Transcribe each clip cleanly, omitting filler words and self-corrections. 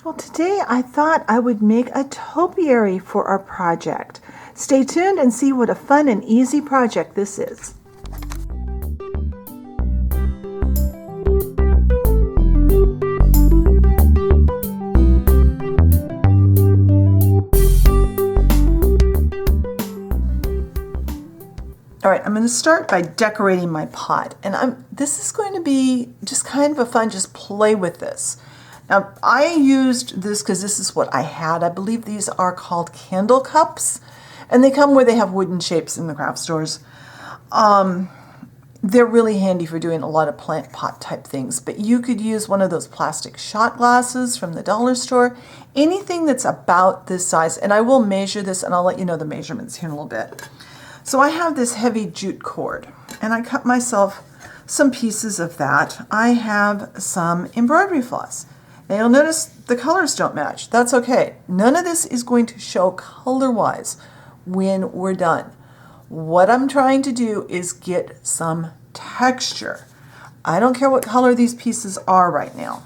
Well, today I thought I would make a topiary for our project. Stay tuned and see what a fun and easy project this is. All right, I'm going to start by decorating my pot, and this is going to be just kind of a fun, just play with this. Now, I used this because this is what I had. I believe these are called candle cups, and they come where they have wooden shapes in the craft stores. They're really handy for doing a lot of plant pot type things, but you could use one of those plastic shot glasses from the dollar store, anything that's about this size, and I will measure this, and I'll let you know the measurements here in a little bit. So I have this heavy jute cord, and I cut myself some pieces of that. I have some embroidery floss. Now you'll notice the colors don't match. That's okay. None of this is going to show color-wise when we're done. What I'm trying to do is get some texture. I don't care what color these pieces are right now.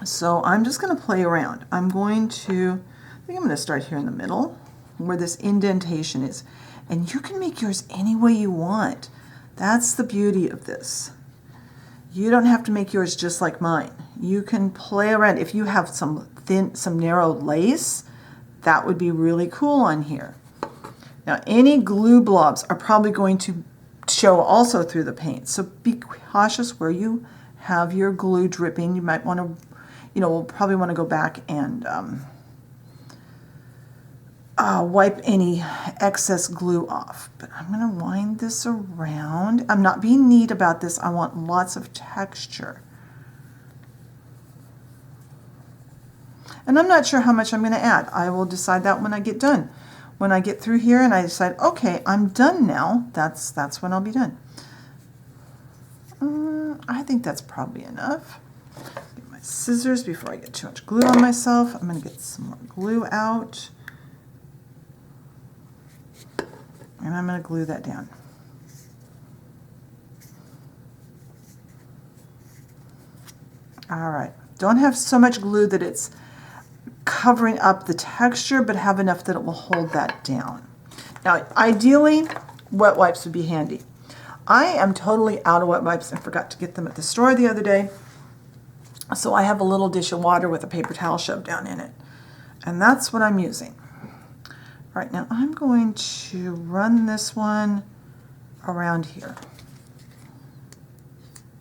So I'm just going to play around. I think I'm going to start here in the middle, where this indentation is. And you can make yours any way you want. That's the beauty of this. You don't have to make yours just like mine. You can play around. If you have some narrow lace, that would be really cool on here. Now, any glue blobs are probably going to show also through the paint. So be cautious where you have your glue dripping. You might want to, we'll probably want to go back and wipe any excess glue off. But I'm going to wind this around. I'm not being neat about this. I want lots of texture. And I'm not sure how much I'm going to add. I will decide that when I get done. When I get through here and I decide, okay, I'm done now, that's when I'll be done. I think that's probably enough. Get my scissors before I get too much glue on myself. I'm going to get some more glue out. And I'm going to glue that down. All right. Don't have so much glue that it's covering up the texture, but have enough that it will hold that down. Now, ideally, wet wipes would be handy. I am totally out of wet wipes and forgot to get them at the store the other day. So I have a little dish of water with a paper towel shoved down in it. And that's what I'm using. All right, now I'm going to run this one around here.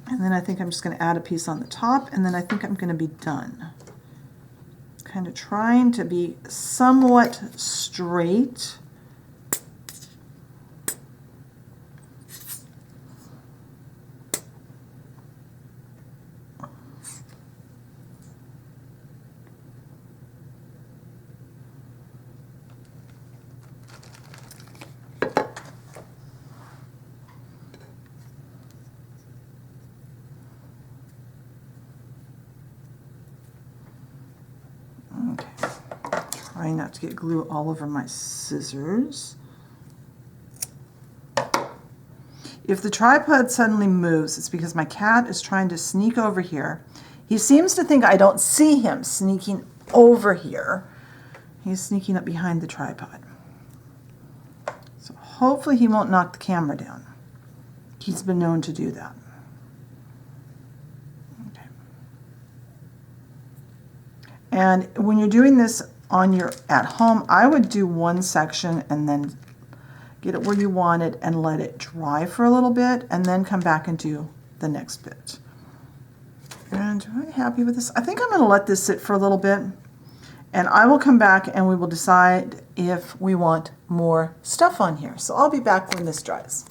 And then I think I'm just going to add a piece on the top, and then I think I'm going to be done. Kind of trying to be somewhat straight. Trying not to get glue all over my scissors. If the tripod suddenly moves, it's because my cat is trying to sneak over here. He seems to think I don't see him sneaking over here. He's sneaking up behind the tripod. So hopefully he won't knock the camera down. He's been known to do that. Okay. And when you're doing this at home, I would do one section and then get it where you want it and let it dry for a little bit and then come back and do the next bit. And am I happy with this? I think I'm going to let this sit for a little bit, and I will come back and we will decide if we want more stuff on here. So I'll be back when this dries.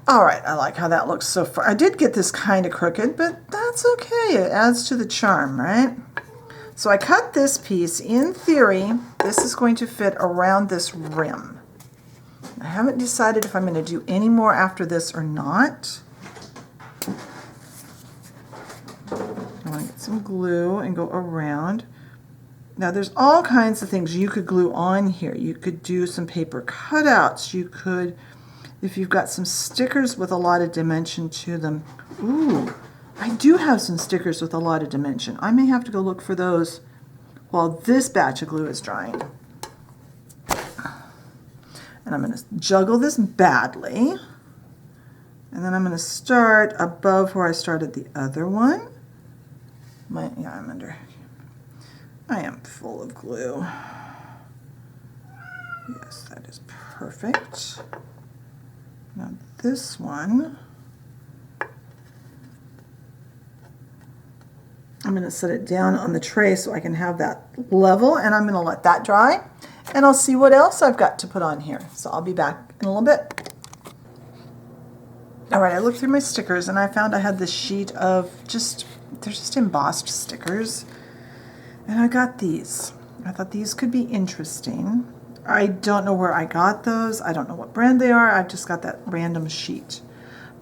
All right, I like how that looks so far. I did get this kind of crooked, but that's okay. It adds to the charm, right? So I cut this piece. In theory, this is going to fit around this rim. I haven't decided if I'm going to do any more after this or not. I want to get some glue and go around. Now there's all kinds of things you could glue on here. You could do some paper cutouts. You could, if you've got some stickers with a lot of dimension to them. Ooh, I do have some stickers with a lot of dimension. I may have to go look for those while this batch of glue is drying. And I'm going to juggle this badly. And then I'm going to start above where I started the other one. I am full of glue. Yes, that is perfect. Now this one, I'm going to set it down on the tray so I can have that level, and I'm going to let that dry, and I'll see what else I've got to put on here. So I'll be back in a little bit. All right, I looked through my stickers and I found I had this sheet of they're just embossed stickers, and I got these. I thought these could be interesting. I don't know where I got those. I don't know what brand they are. I've just got that random sheet.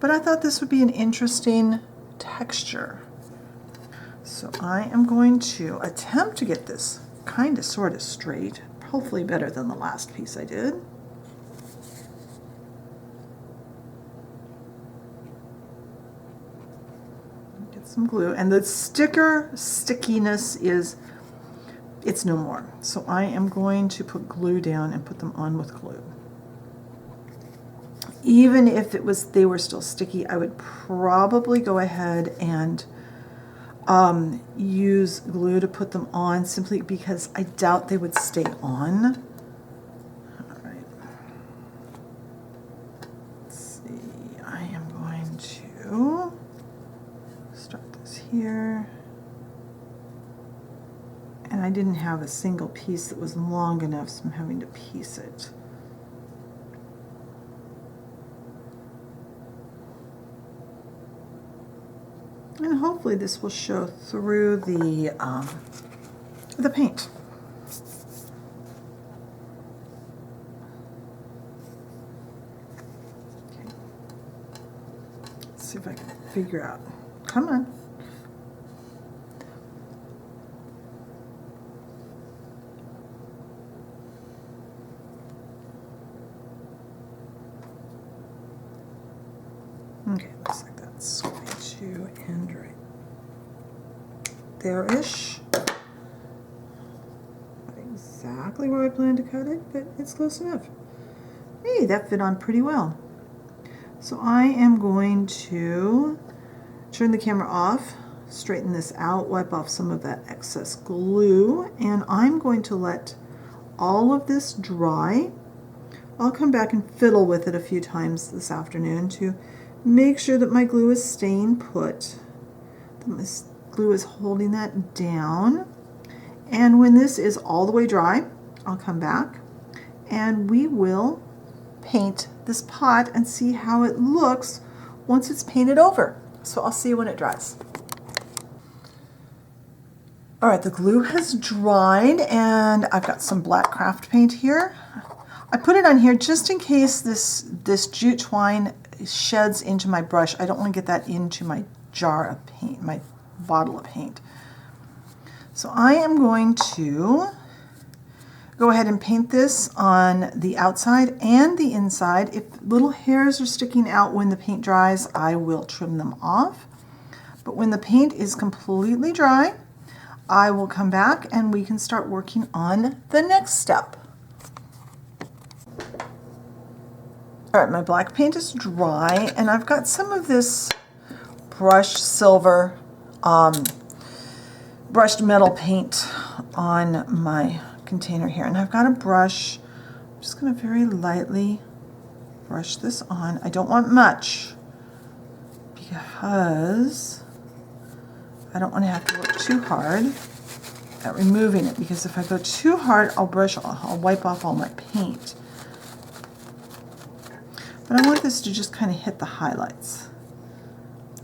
But I thought this would be an interesting texture. So I am going to attempt to get this kind of sort of straight, hopefully better than the last piece I did. Get some glue, and the sticker stickiness it's no more. So I am going to put glue down and put them on with glue. Even if they were still sticky, I would probably go ahead and use glue to put them on, simply because I doubt they would stay on. All right. Let's see. I am going to start this here. And I didn't have a single piece that was long enough, so I'm having to piece it. And hopefully this will show through the paint. Okay. Let's see if I can figure out. Come on. Okay, looks like that's going to end right there-ish. Not exactly where I plan to cut it, but it's close enough. Hey, that fit on pretty well. So I am going to turn the camera off, straighten this out, wipe off some of that excess glue, and I'm going to let all of this dry. I'll come back and fiddle with it a few times this afternoon to make sure that my glue is staying put, that my glue is holding that down. And when this is all the way dry, I'll come back and we will paint this pot and see how it looks once it's painted over. So I'll see you when it dries. All right, the glue has dried and I've got some black craft paint here. I put it on here just in case this jute twine sheds into my brush. I don't want to get that into my jar of paint, my bottle of paint. So I am going to go ahead and paint this on the outside and the inside. If little hairs are sticking out when the paint dries, I will trim them off. But when the paint is completely dry, I will come back and we can start working on the next step. All right, my black paint is dry, and I've got some of this brushed silver, brushed metal paint on my container here. And I've got a brush. I'm just going to very lightly brush this on. I don't want much because I don't want to have to work too hard at removing it, because if I go too hard, I'll wipe off all my paint. But I want this to just kind of hit the highlights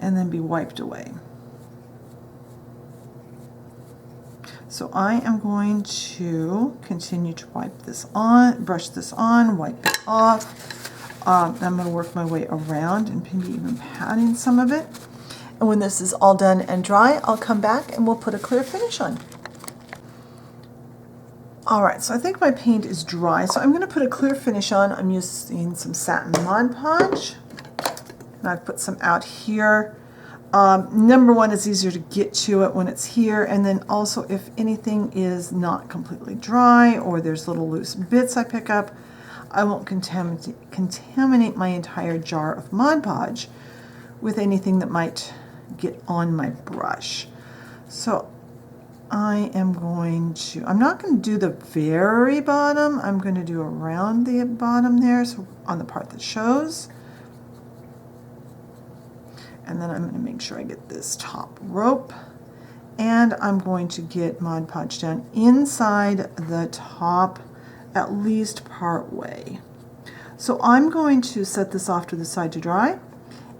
and then be wiped away. So I am going to continue to wipe this on, brush this on, wipe it off. I'm going to work my way around and maybe even patting some of it. And when this is all done and dry, I'll come back and we'll put a clear finish on. All right, so I think my paint is dry, so I'm going to put a clear finish on. I'm using some satin Mod Podge, and I've put some out here. Number one, it's easier to get to it when it's here, and then also if anything is not completely dry or there's little loose bits I pick up, I won't contaminate my entire jar of Mod Podge with anything that might get on my brush. So I am going to, I'm not going to do the very bottom, I'm going to do around the bottom there, so on the part that shows. And then I'm going to make sure I get this top rope, and I'm going to get Mod Podge down inside the top at least part way. So I'm going to set this off to the side to dry,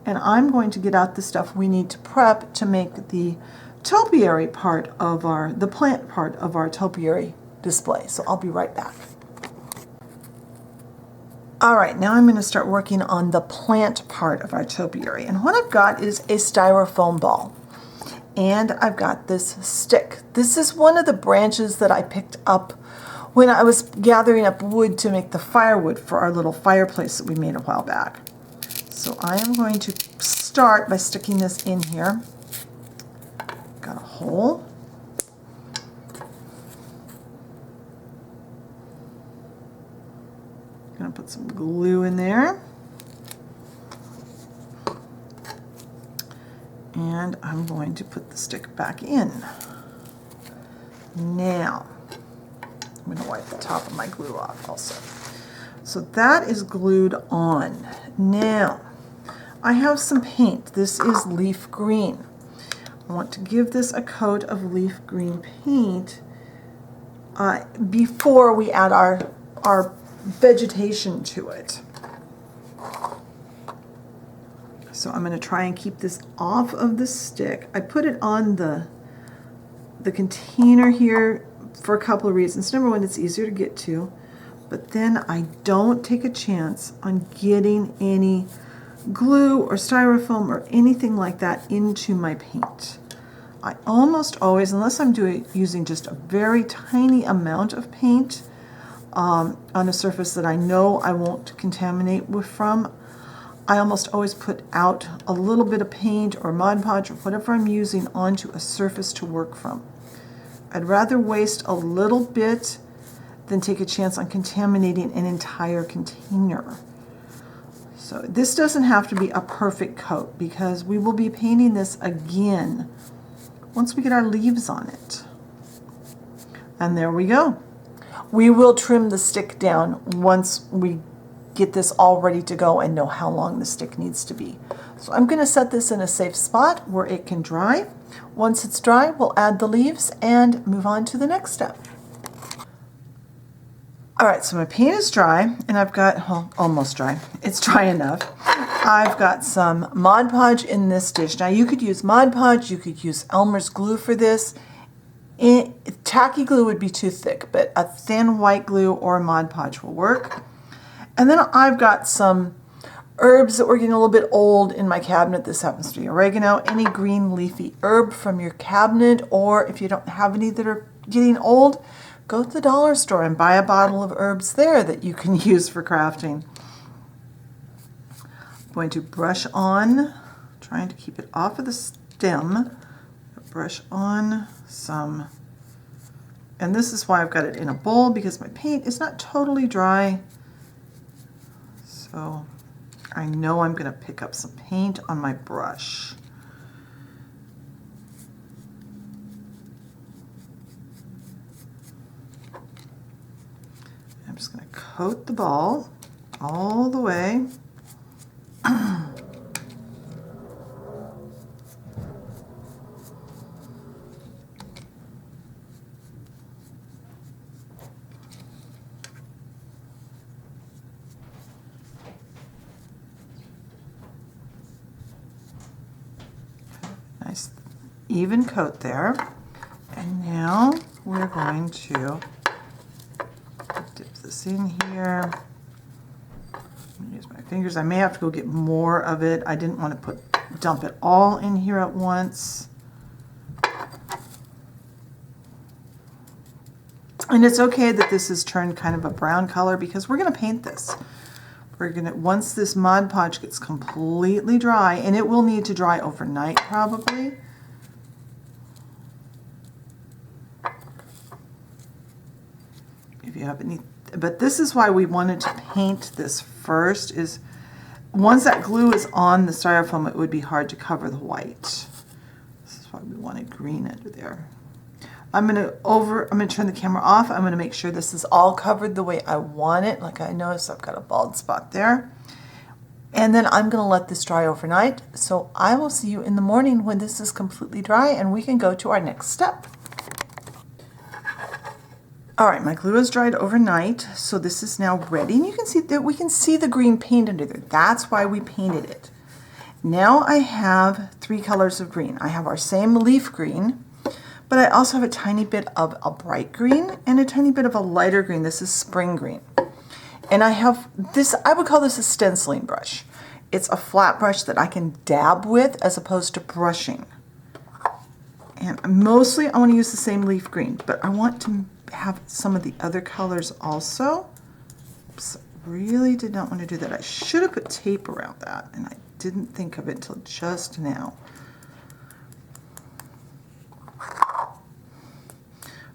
and I'm going to get out the stuff we need to prep to make the topiary part of the plant part of our topiary display. So I'll be right back. All right, now I'm going to start working on the plant part of our topiary. And what I've got is a styrofoam ball. And I've got this stick. This is one of the branches that I picked up when I was gathering up wood to make the firewood for our little fireplace that we made a while back. So I am going to start by sticking this in here. Got a hole. Gonna put some glue in there. And I'm going to put the stick back in. Now, I'm going to wipe the top of my glue off also. So that is glued on. Now, I have some paint. This is leaf green. I want to give this a coat of leaf green paint before we add our vegetation to it. So I'm going to try and keep this off of the stick. I put it on the container here for a couple of reasons. Number one, it's easier to get to, but then I don't take a chance on getting any glue or styrofoam or anything like that into my paint. I almost always, unless I'm using just a very tiny amount of paint on a surface that I know I won't contaminate from, I almost always put out a little bit of paint or Mod Podge or whatever I'm using onto a surface to work from. I'd rather waste a little bit than take a chance on contaminating an entire container. So this doesn't have to be a perfect coat because we will be painting this again once we get our leaves on it. And there we go. We will trim the stick down once we get this all ready to go and know how long the stick needs to be. So I'm going to set this in a safe spot where it can dry. Once it's dry, we'll add the leaves and move on to the next step. All right, so my paint is dry, and I've got, well, almost dry. It's dry enough. I've got some Mod Podge in this dish. Now you could use Mod Podge, you could use Elmer's glue for this. Tacky glue would be too thick, but a thin white glue or Mod Podge will work. And then I've got some herbs that were getting a little bit old in my cabinet. This happens to be oregano. Any green leafy herb from your cabinet, or if you don't have any that are getting old, go to the dollar store and buy a bottle of herbs there that you can use for crafting. I'm going to brush on, trying to keep it off of the stem, brush on some, and this is why I've got it in a bowl, because my paint is not totally dry. So I know I'm going to pick up some paint on my brush. I'm just going to coat the ball all the way. Nice even coat there. And now we're going to dip this in here. Use my fingers. I may have to go get more of it. I didn't want to dump it all in here at once. And it's okay that this is turned kind of a brown color because we're going to paint this. We're gonna, once this Mod Podge gets completely dry, and it will need to dry overnight probably. If you have any, but this is why we wanted to paint this first, is once that glue is on the styrofoam, it would be hard to cover the white. This is why we wanted green under there. I'm gonna turn the camera off. I'm gonna make sure this is all covered the way I want it. Like I noticed I've got a bald spot there. And then I'm gonna let this dry overnight. So I will see you in the morning when this is completely dry and we can go to our next step. All right, my glue is dried overnight, so this is now ready. And you can see that we can see the green paint under there. That's why we painted it. Now I have 3 colors of green. I have our same leaf green, but I also have a tiny bit of a bright green and a tiny bit of a lighter green. This is spring green. And I have this, I would call this a stenciling brush. It's a flat brush that I can dab with as opposed to brushing. And mostly I want to use the same leaf green, but I want to have some of the other colors also. Oops, really did not want to do that. I should have put tape around that, and I didn't think of it until just now.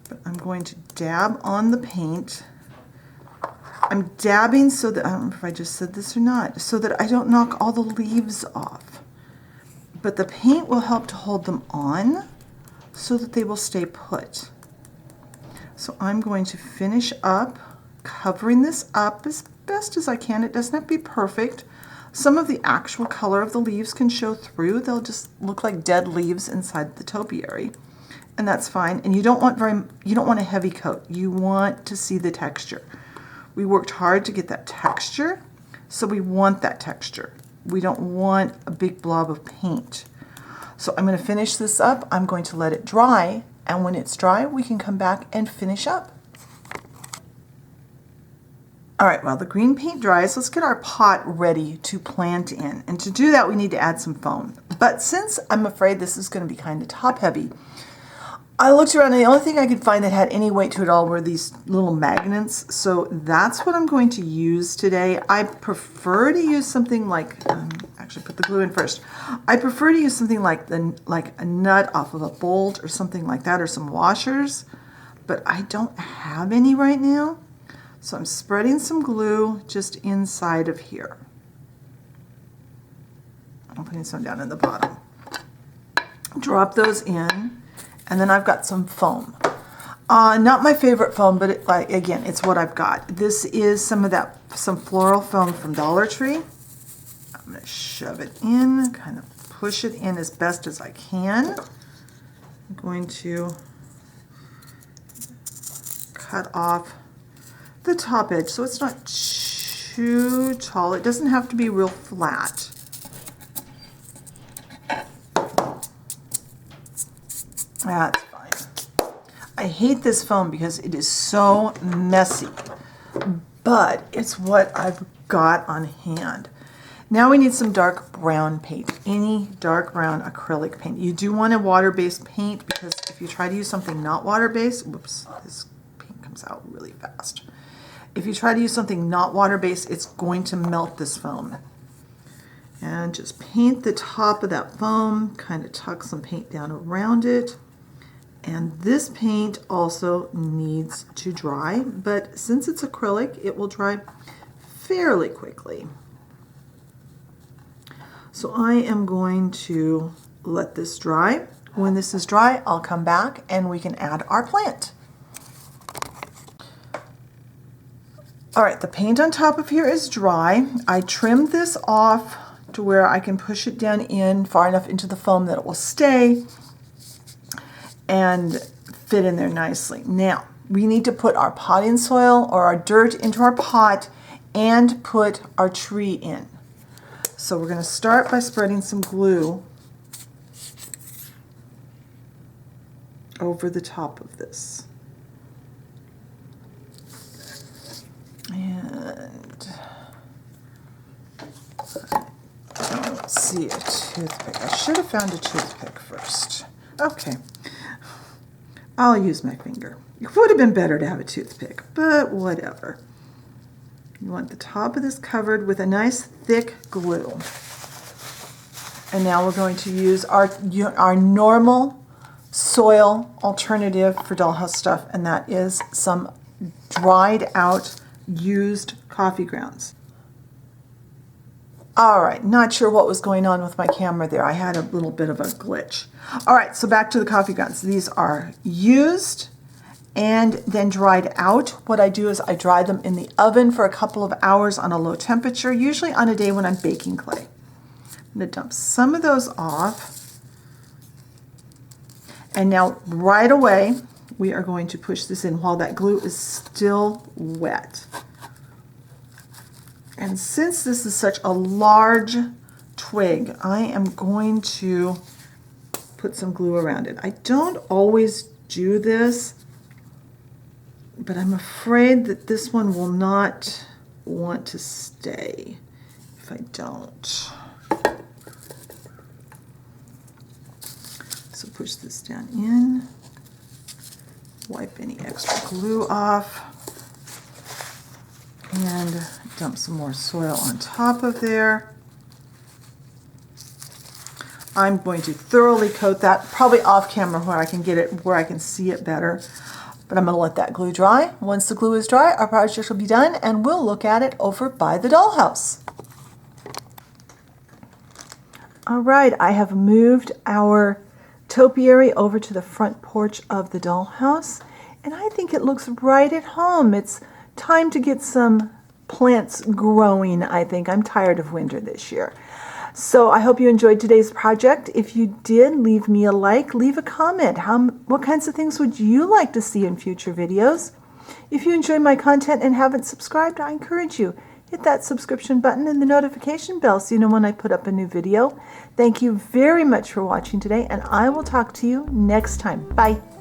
But I'm going to dab on the paint. I'm dabbing so that, I don't know if I just said this or not, so that I don't knock all the leaves off. But the paint will help to hold them on so that they will stay put. So I'm going to finish up covering this up as best as I can. It doesn't have to be perfect. Some of the actual color of the leaves can show through. They'll just look like dead leaves inside the topiary, and that's fine. And you don't want a heavy coat. You want to see the texture. We worked hard to get that texture, so we want that texture. We don't want a big blob of paint. So I'm going to finish this up. I'm going to let it dry, and when it's dry, we can come back and finish up. All right, while the green paint dries, let's get our pot ready to plant in. And to do that, we need to add some foam. But since I'm afraid this is going to be kind of top heavy, I looked around and the only thing I could find that had any weight to it all were these little magnets. So that's what I'm going to use today. I prefer to use something like, actually put the glue in first. I prefer to use something like a nut off of a bolt or something like that, or some washers, but I don't have any right now. So I'm spreading some glue just inside of here. I'm putting some down in the bottom. Drop those in, and then I've got some foam. Not my favorite foam, but again, it's what I've got. This is some floral foam from Dollar Tree. I'm going to shove it in, kind of push it in as best as I can. I'm going to cut off the top edge so it's not too tall. It doesn't have to be real flat. That's fine. I hate this foam because it is so messy, but it's what I've got on hand. Now we need some dark brown paint, any dark brown acrylic paint. You do want a water-based paint, because if you try to use something not water-based, whoops, this paint comes out really fast. If you try to use something not water-based, it's going to melt this foam. And just paint the top of that foam, kind of tuck some paint down around it. And this paint also needs to dry, but since it's acrylic, it will dry fairly quickly. So I am going to let this dry. When this is dry, I'll come back and we can add our plant. All right, the paint on top of here is dry. I trimmed this off to where I can push it down in far enough into the foam that it will stay and fit in there nicely. Now, we need to put our potting soil or our dirt into our pot and put our tree in. So we're going to start by spreading some glue over the top of this. And I don't see a toothpick. I should have found a toothpick first. Okay, I'll use my finger. It would have been better to have a toothpick, but whatever. You want the top of this covered with a nice thick glue. And now we're going to use our normal soil alternative for dollhouse stuff, and that is some dried out used coffee grounds. All right, not sure what was going on with my camera there. I had a little bit of a glitch. All right, so back to the coffee grounds. These are used and then dried out. What I do is I dry them in the oven for a couple of hours on a low temperature, usually on a day when I'm baking clay. I'm going to dump some of those off. And now right away, we are going to push this in while that glue is still wet. And since this is such a large twig, I am going to put some glue around it. I don't always do this, but I'm afraid that this one will not want to stay if I don't. So push this down in, wipe any extra glue off, and dump some more soil on top of there. I'm going to thoroughly coat that, probably off camera where I can get it, where I can see it better. But I'm going to let that glue dry. Once the glue is dry, our project will be done, and we'll look at it over by the dollhouse. All right, I have moved our topiary over to the front porch of the dollhouse, and I think it looks right at home. It's time to get some plants growing, I think. I'm tired of winter this year. So I hope you enjoyed today's project. If you did, leave me a like, leave a comment. What kinds of things would you like to see in future videos? If you enjoy my content and haven't subscribed, I encourage you, hit that subscription button and the notification bell so you know when I put up a new video. Thank you very much for watching today, and I will talk to you next time. Bye.